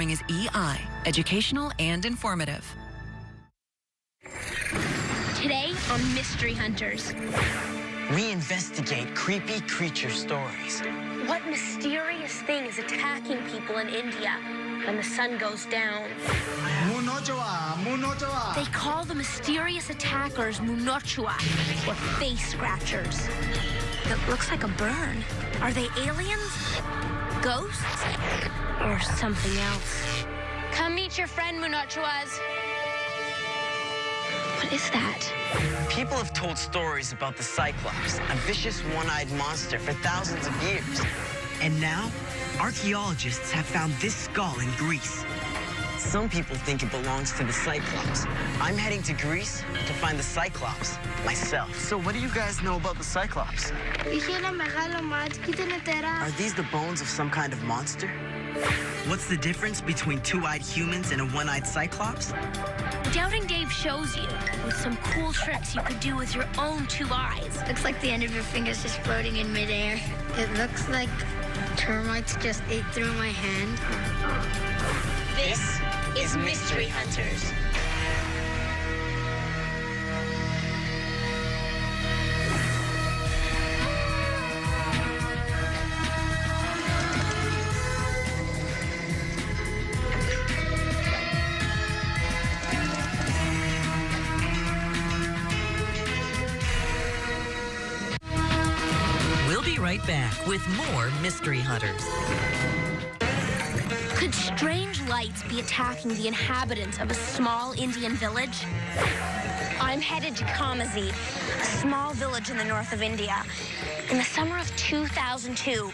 following is EI, educational and informative. Today on Mystery Hunters. We investigate creepy creature stories. What mysterious thing is attacking people in India when the sun goes down? They call the mysterious attackers Munochua, or face scratchers. It looks like a burn. Are they aliens? Ghosts? Or something else? Come meet your friend, Munochuas. What is that? People have told stories about the Cyclops, a vicious one-eyed monster for thousands of years. And now, archaeologists have found this skull in Greece. Some people think it belongs to the Cyclops. I'm heading to Greece to find the Cyclops myself. So what do you guys know about the Cyclops? Are these the bones of some kind of monster? What's the difference between two-eyed humans and a one-eyed Cyclops? Doubting Dave shows you with some cool tricks you could do with your own two eyes. Looks like the end of your finger's just floating in midair. It looks like termites just ate through my hand. This is Mystery Hunters. We'll be right back with more Mystery Hunters. Could strange lights be attacking the inhabitants of a small Indian village? I'm headed to Kamazi, a small village in the north of India. In the summer of 2002,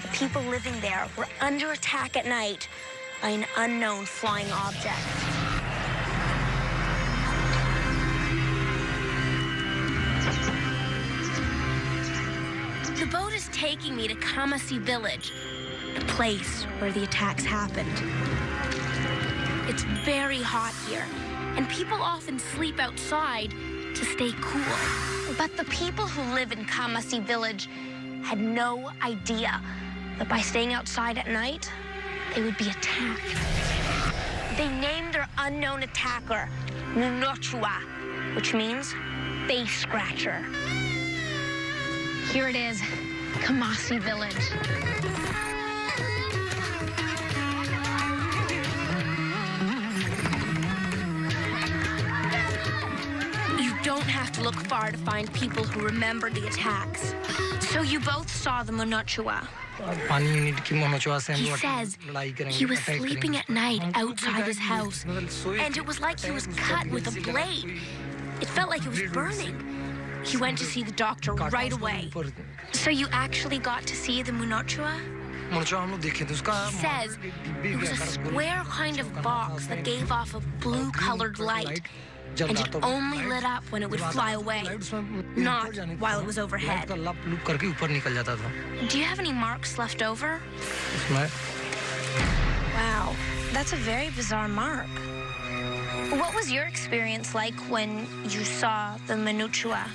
the people living there were under attack at night by an unknown flying object. The boat is taking me to Kamasi village, the place where the attacks happened. It's very hot here, and people often sleep outside to stay cool. But the people who live in Kamasi village had no idea that by staying outside at night, they would be attacked. They named their unknown attacker Munochua, which means face scratcher. Here it is, Kamasi village. You don't have to look far to find people who remember the attacks. So you both saw the Munochua. He says he was sleeping at night outside his house, and it was like he was cut with a blade. It felt like it was burning. He went to see the doctor right away. So you actually got to see the Munochua? He says it was a square kind of box that gave off a blue-colored light, and it only lit up when it would fly away, not while it was overhead. Do you have any marks left over? Wow, that's a very bizarre mark. What was your experience like when you saw the Munochua?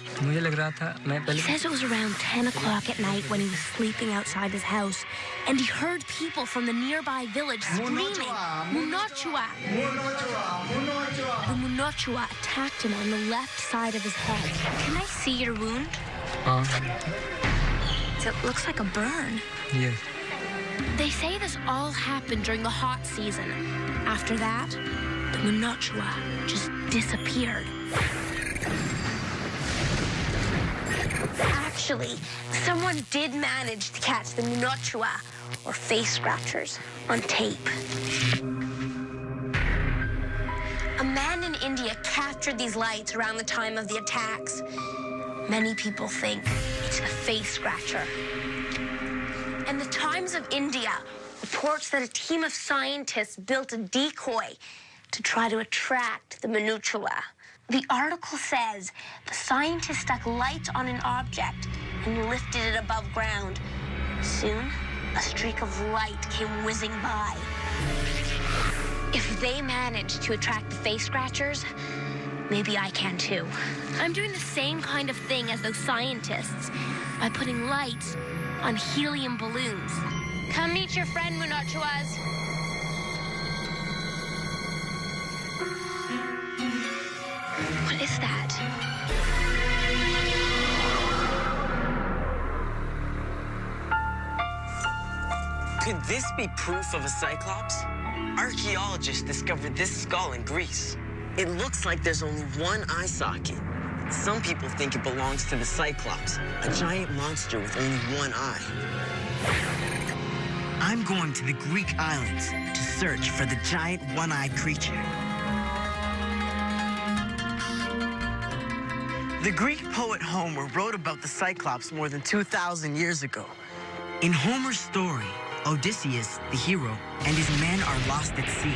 He says it was around 10 o'clock at night when he was sleeping outside his house, and he heard people from the nearby village screaming, Munochua! The Munochua attacked him on the left side of his head. Can I see your wound? It looks like a burn. Yes. They say this all happened during the hot season. After that, the Munochua just disappeared. Actually, someone did manage to catch the Munochua, or face scratchers, on tape. A man in India captured these lights around the time of the attacks. Many people think it's the face scratcher. And the Times of India reports that a team of scientists built a decoy to try to attract the Munochua. The article says the scientists stuck lights on an object and lifted it above ground. Soon, a streak of light came whizzing by. If they manage to attract the face scratchers, maybe I can too. I'm doing the same kind of thing as those scientists by putting lights on helium balloons. Come meet your friend, Munochuas. Could this be proof of a Cyclops? Archaeologists discovered this skull in Greece. It looks like there's only one eye socket. Some people think it belongs to the Cyclops, a giant monster with only one eye. I'm going to the Greek islands to search for the giant one-eyed creature. The Greek poet Homer wrote about the Cyclops more than 2,000 years ago. In Homer's story, Odysseus, the hero, and his men are lost at sea.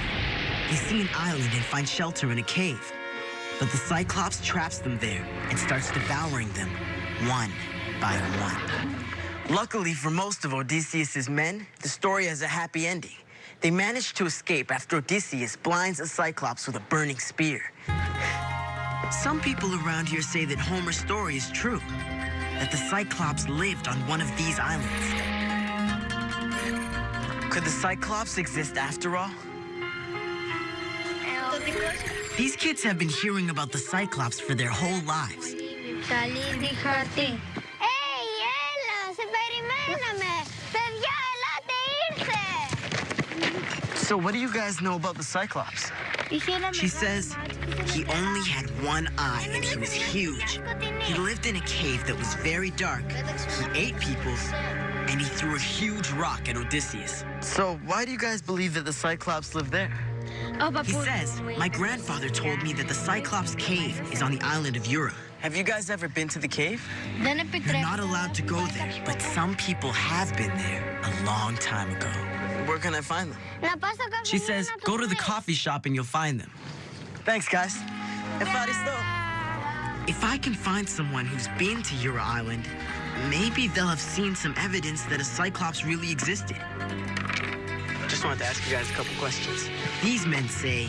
They see an island and find shelter in a cave. But the Cyclops traps them there and starts devouring them, one by one. Luckily for most of Odysseus' men, the story has a happy ending. They manage to escape after Odysseus blinds a Cyclops with a burning spear. Some people around here say that Homer's story is true, that the Cyclops lived on one of these islands. Could the Cyclops exist after all? These kids have been hearing about the Cyclops for their whole lives. So what do you guys know about the Cyclops? She says he only had one eye and he was huge. He lived in a cave that was very dark. He ate people and he threw a huge rock at Odysseus. So why do you guys believe that the Cyclops lived there? He says, my grandfather told me that the Cyclops cave is on the island of Araya. Have you guys ever been to the cave? You're not allowed to go there, but some people have been there a long time ago. Where can I find them? She says, go to the coffee shop and you'll find them. Thanks, guys. If I can find someone who's been to Araya Island, maybe they'll have seen some evidence that a Cyclops really existed. Just wanted to ask you guys a couple questions. These men say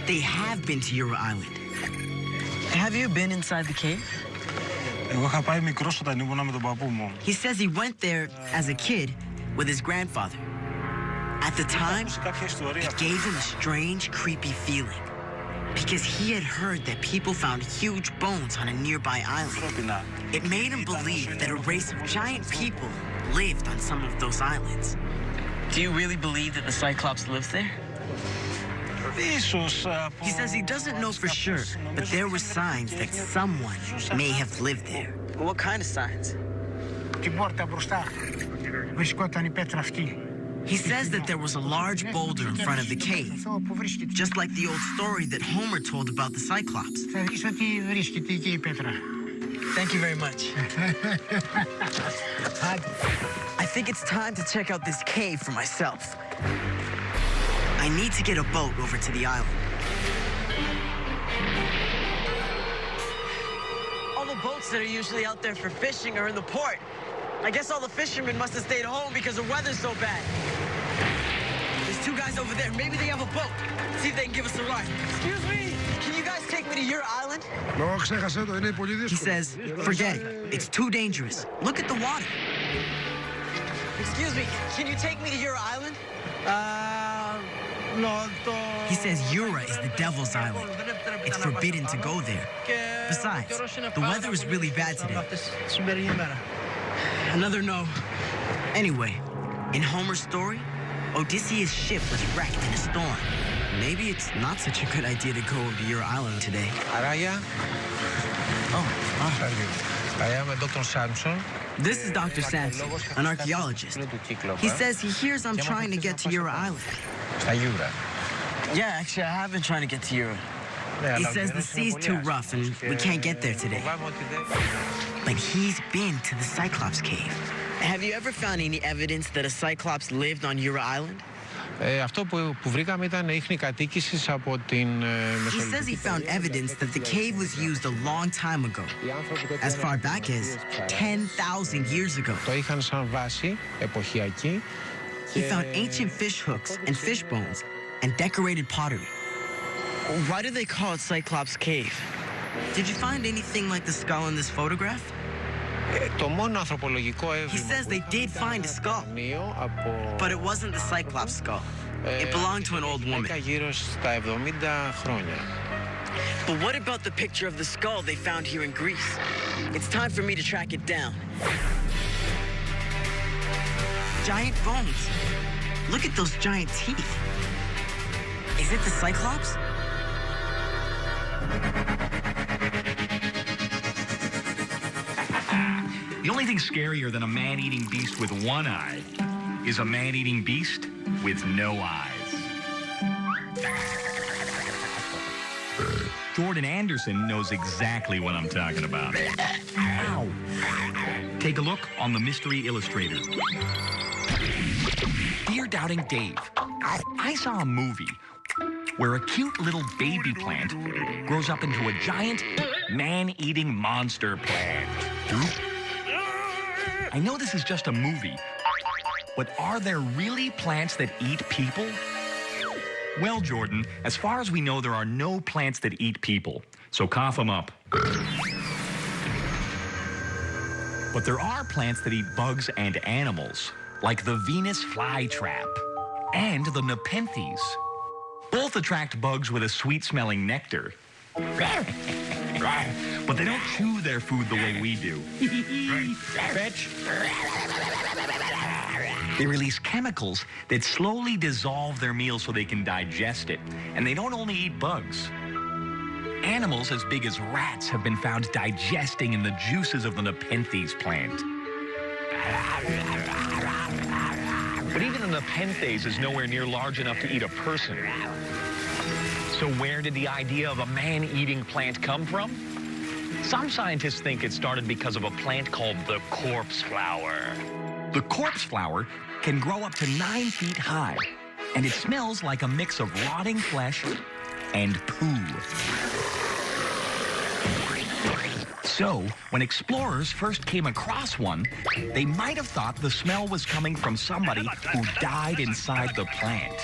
they have been to Araya Island. Have you been inside the cave? He says he went there as a kid with his grandfather. At the time, it gave him a strange, creepy feeling because he had heard that people found huge bones on a nearby island. It made him believe that a race of giant people lived on some of those islands. Do you really believe that the Cyclops lives there? He says he doesn't know for sure, but there were signs that someone may have lived there. What kind of signs? He says that there was a large boulder in front of the cave, just like the old story that Homer told about the Cyclops. Thank you very much. I think it's time to check out this cave for myself. I need to get a boat over to the island. All the boats that are usually out there for fishing are in the port. I guess all the fishermen must have stayed home because the weather's so bad. There's two guys over there. Maybe they have a boat. See if they can give us a ride. Excuse me, can you guys take me to your island? He says, forget it. It's too dangerous. Look at the water. Excuse me, can you take me to your island? He says Araya is the devil's island. It's forbidden to go there. Besides, the weather is really bad today. Another no. Anyway, in Homer's story, Odysseus' ship was wrecked in a storm. Maybe it's not such a good idea to go to your island today. Araya? I am Dr. Samson. This is Dr. Samson, an archaeologist. He says he hears I'm trying to get to your island. Yeah, actually, I have been trying to get to Araya. He says the sea's too rough and we can't get there today. But he's been to the Cyclops cave. Have you ever found any evidence that a Cyclops lived on Araya Island? Αυτό που βρήκαμε ήταν ίχνη κατοίκησης από την He says he found evidence that the cave was used a long time ago, as far back as 10,000 years ago. Το είχαν σαν βάση εποχιακή. He found ancient fish hooks and fish bones and decorated pottery. Why do they call it Cyclops Cave? Did you find anything like the skull in this photograph? Το μόνο ανθρωπολογικό έβριμα. He says they did find a skull, but it wasn't the Cyclops skull. It belonged to an old woman. Γύρω στα 70 χρόνια. But what about the picture of the skull they found here in Greece? It's time for me to track it down. Giant bones. Look at those giant teeth. Is it the Cyclops? The only thing scarier than a man-eating beast with one eye is a man-eating beast with no eyes. Jordan Anderson knows exactly what I'm talking about. Ow. Take a look on the Mystery Illustrator. Dear Doubting Dave, I saw a movie where a cute little baby plant grows up into a giant man-eating monster plant. I know this is just a movie, but are there really plants that eat people? Well, Jordan, as far as we know, there are no plants that eat people, so cough them up. But there are plants that eat bugs and animals, like the Venus flytrap and the Nepenthes. Both attract bugs with a sweet-smelling nectar. But they don't chew their food the way we do. Fetch. They release chemicals that slowly dissolve their meal so they can digest it. And they don't only eat bugs. Animals as big as rats have been found digesting in the juices of the Nepenthes plant. But even the Nepenthes is nowhere near large enough to eat a person. So where did the idea of a man-eating plant come from? Some scientists think it started because of a plant called the corpse flower. The corpse flower can grow up to 9 feet high, and it smells like a mix of rotting flesh and poo. So, when explorers first came across one, they might have thought the smell was coming from somebody who died inside the plant.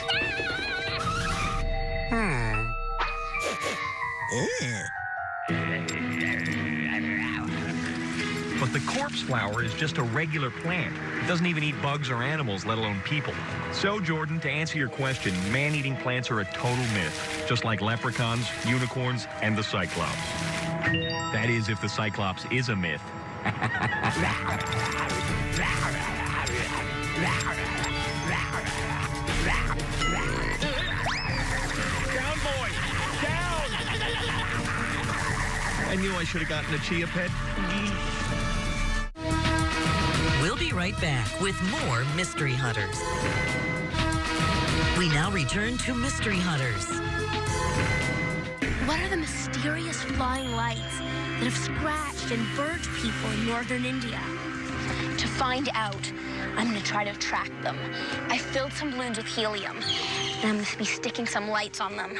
But the corpse flower is just a regular plant. It doesn't even eat bugs or animals, let alone people. So, Jordan, to answer your question, man-eating plants are a total myth, just like leprechauns, unicorns, and the Cyclops. That is, if the Cyclops is a myth. Down, boy! Down! I knew I should have gotten a chia pet. We'll be right back with more Mystery Hunters. We now return to Mystery Hunters. What are the mysterious flying lights that have scratched and burnt people in northern India? To find out, I'm going to try to track them. I filled some balloons with helium, and I'm going to be sticking some lights on them.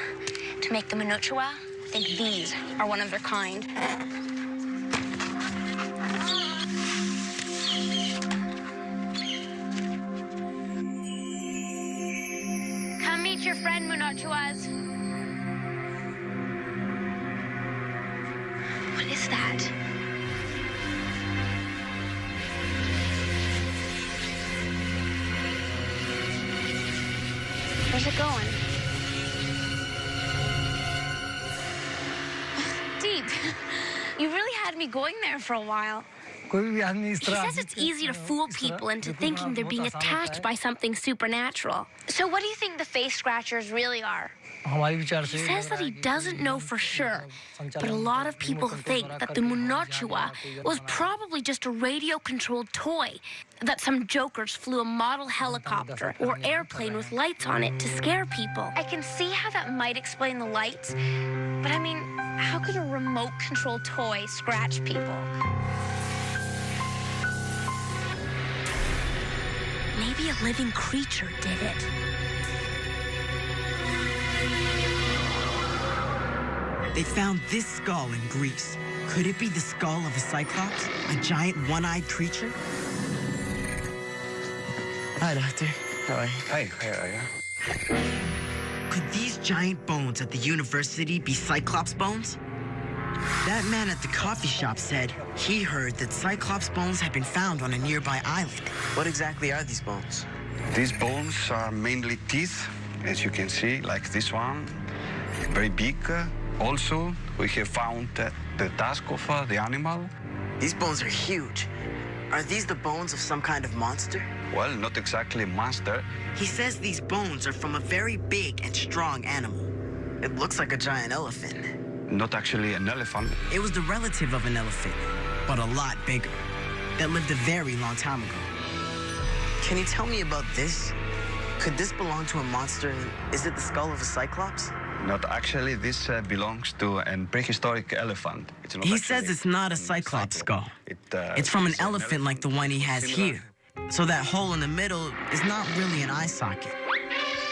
To make the Minuchua, I think these are one of their kind. Come meet your friend, Minuchuas. What is that? Where's it going? Deep. You really had me going there for a while. He says it's easy to fool people into thinking they're being attacked by something supernatural. So what do you think the face scratchers really are? He says that he doesn't know for sure, but a lot of people think that the Minuchua was probably just a radio-controlled toy, that some jokers flew a model helicopter or airplane with lights on it to scare people. I can see how that might explain the lights, but I mean, how could a remote-controlled toy scratch people? Maybe a living creature did it. They found this skull in Greece. Could it be the skull of a Cyclops? A giant one-eyed creature? Hi, Doctor. How are you? Hi, Araya. Could these giant bones at the university be Cyclops bones? That man at the coffee shop said he heard that Cyclops bones had been found on a nearby island. What exactly are these bones? These bones are mainly teeth, as you can see, like this one, very big. Also, we have found the tusk of the animal. These bones are huge. Are these the bones of some kind of monster? Well, not exactly a monster. He says these bones are from a very big and strong animal. It looks like a giant elephant. Not actually an elephant. It was the relative of an elephant, but a lot bigger, that lived a very long time ago. Can you tell me about this? Could this belong to a monster? Is it the skull of a Cyclops? Not actually. This belongs to a prehistoric elephant. He says it's not a Cyclops skull. It's from an elephant like the one he has here. So that hole in the middle is not really an eye socket.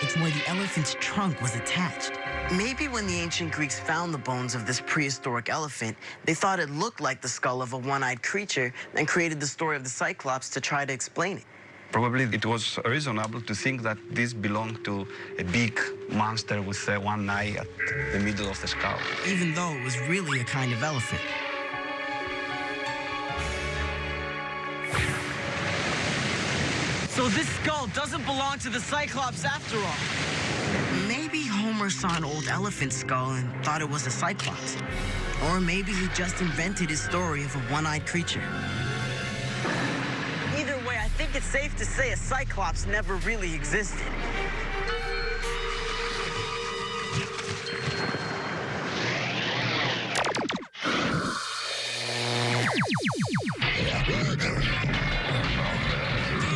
It's where the elephant's trunk was attached. Maybe when the ancient Greeks found the bones of this prehistoric elephant, they thought it looked like the skull of a one-eyed creature and created the story of the Cyclops to try to explain it. Probably it was reasonable to think that this belonged to a big monster with one eye at the middle of the skull. Even though it was really a kind of elephant. So this skull doesn't belong to the Cyclops after all. Maybe Homer saw an old elephant skull and thought it was a Cyclops. Or maybe he just invented his story of a one-eyed creature. Either way, I think it's safe to say a Cyclops never really existed.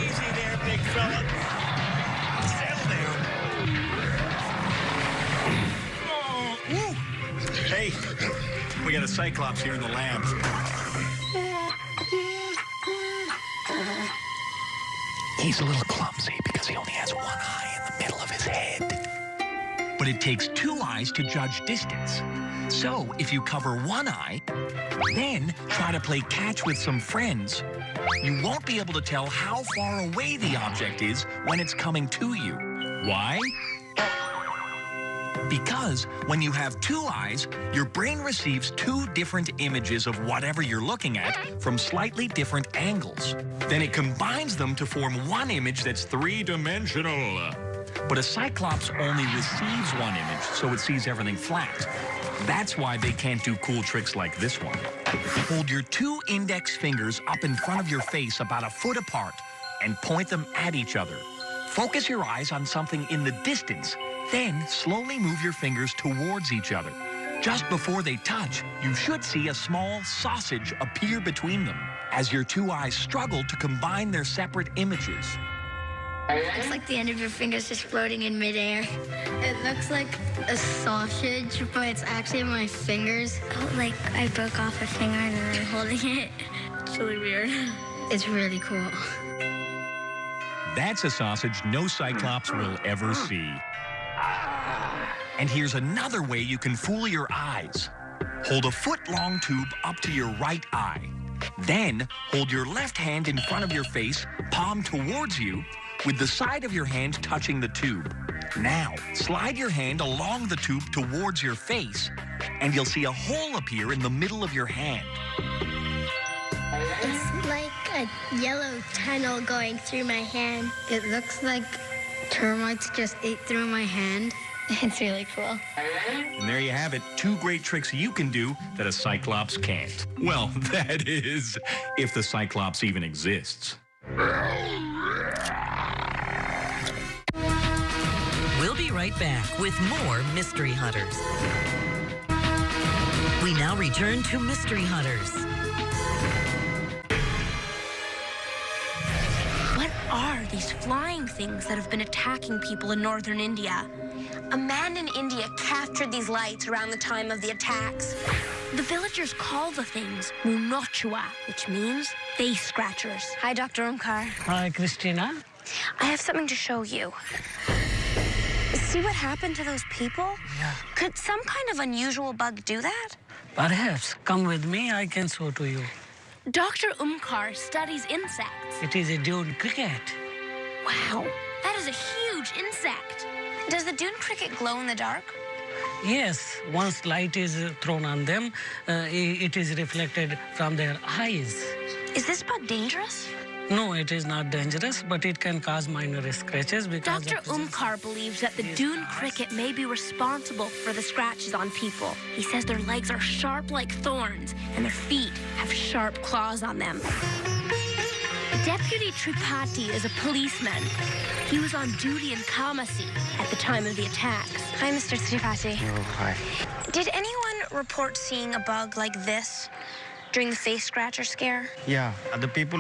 Easy there, big fella. Settle down. Oh, woo. Hey, we got a Cyclops here in the lab. He's a little clumsy because he only has one eye in the middle of his head. But it takes two eyes to judge distance. So if you cover one eye, then try to play catch with some friends, you won't be able to tell how far away the object is when it's coming to you. Why? Because when you have two eyes, your brain receives two different images of whatever you're looking at from slightly different angles. Then it combines them to form one image that's three-dimensional. But a Cyclops only receives one image, so it sees everything flat. That's why they can't do cool tricks like this one. Hold your two index fingers up in front of your face about a foot apart and point them at each other. Focus your eyes on something in the distance. Then slowly move your fingers towards each other. Just before they touch, you should see a small sausage appear between them as your two eyes struggle to combine their separate images. It looks like the end of your fingers just floating in midair. It looks like a sausage, but it's actually my fingers. Oh, like I broke off a finger and then I'm holding it. It's really weird. It's really cool. That's a sausage no Cyclops will ever see. And here's another way you can fool your eyes. Hold a foot-long tube up to your right eye. Then hold your left hand in front of your face, palm towards you, with the side of your hand touching the tube. Now, slide your hand along the tube towards your face, and you'll see a hole appear in the middle of your hand. It's like a yellow tunnel going through my hand. It looks like termites just ate through my hand. It's really cool. And there you have it, two great tricks you can do that a Cyclops can't. Well, that is, if the Cyclops even exists. We'll be right back with more Mystery Hunters. We now return to Mystery Hunters. What are these flying things that have been attacking people in northern India? A man in India captured these lights around the time of the attacks. The villagers call the things Munochua, which means face scratchers. Hi, Dr. Omkar. Hi, Christina. I have something to show you. See what happened to those people? Yeah. Could some kind of unusual bug do that? Perhaps. Come with me, I can show to you. Dr. Omkar studies insects. It is a dune cricket. Wow, that is a huge insect. Does the dune cricket glow in the dark? Yes, once light is thrown on them, it is reflected from their eyes. Is this bug dangerous? No, it is not dangerous, but it can cause minor scratches because Dr. Omkar believes that the dune cricket may be responsible for the scratches on people. He says their legs are sharp like thorns, and their feet have sharp claws on them. Deputy Tripathi is a policeman. He was on duty in Kamasi at the time of the attacks. Hi, Mr. Tripathi. Oh, hi. Did anyone report seeing a bug like this during the face scratcher scare? Yeah, the people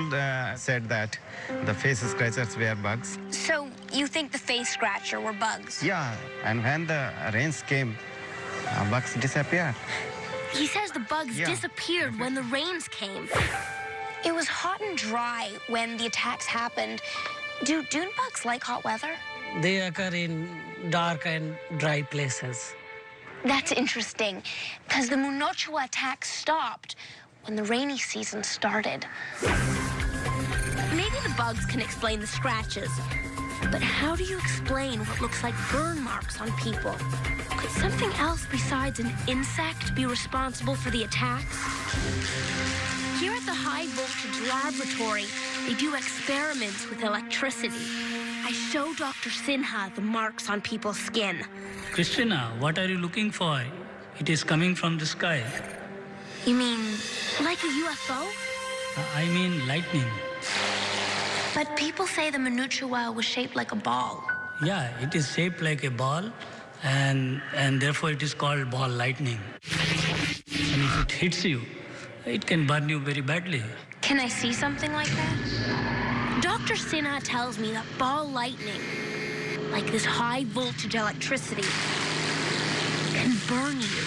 said that the face scratchers were bugs. So you think the face scratcher were bugs? Yeah, and when the rains came, bugs disappeared. He says the bugs disappeared when the rains came. It was hot and dry when the attacks happened. Do dune bugs like hot weather? They occur in dark and dry places. That's interesting, because the Munochua attacks stopped when the rainy season started. Maybe the bugs can explain the scratches, but how do you explain what looks like burn marks on people? Could something else besides an insect be responsible for the attacks? Here at the High Voltage Laboratory, they do experiments with electricity. I show Dr. Sinha the marks on people's skin. Christina, what are you looking for? It is coming from the sky. You mean like a UFO? I mean lightning. But people say the Munochua was shaped like a ball. Yeah, it is shaped like a ball, and therefore it is called ball lightning. And if it hits you, it can burn you very badly. Can I see something like that? Dr. Sinha tells me that ball lightning, like this high voltage electricity, can burn you.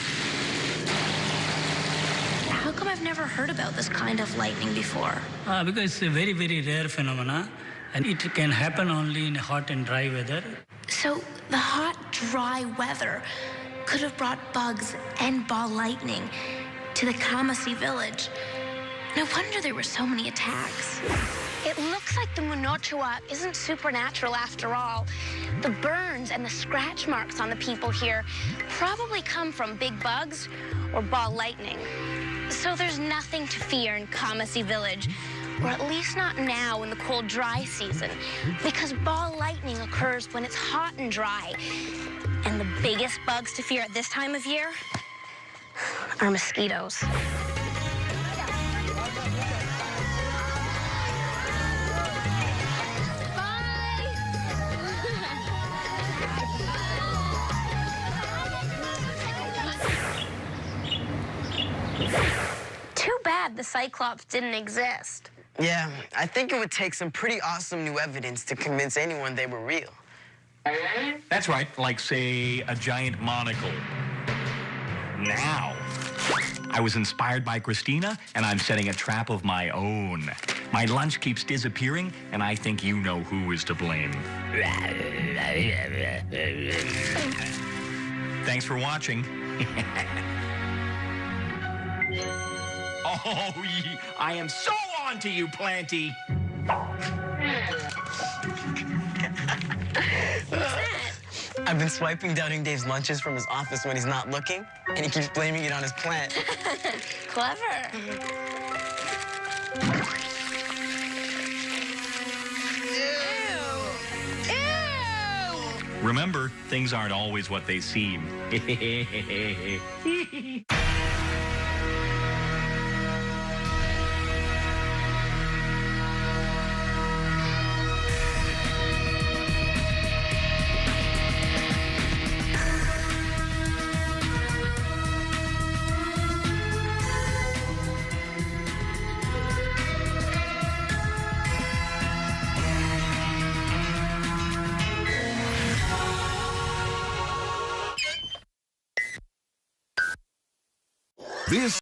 How come I've never heard about this kind of lightning before? Because it's a very, very rare phenomena, and it can happen only in hot and dry weather. So the hot, dry weather could have brought bugs and ball lightning to the Kamasi village. No wonder there were so many attacks. It looks like the Munochua isn't supernatural after all. The burns and the scratch marks on the people here probably come from big bugs or ball lightning. So there's nothing to fear in Kamasi village, or at least not now in the cold, dry season, because ball lightning occurs when it's hot and dry. And the biggest bugs to fear at this time of year are mosquitoes. Too bad the Cyclops didn't exist. Yeah, I think it would take some pretty awesome new evidence to convince anyone they were real. That's right, like, say, a giant monocle. Now, I was inspired by Christina, and I'm setting a trap of my own. My lunch keeps disappearing, and I think you know who is to blame. Thanks for watching. Oh, I am so on to you, Planty. I've been swiping Doubting Dave's lunches from his office when he's not looking, and he keeps blaming it on his plant. Clever. Ew. Remember, things aren't always what they seem. This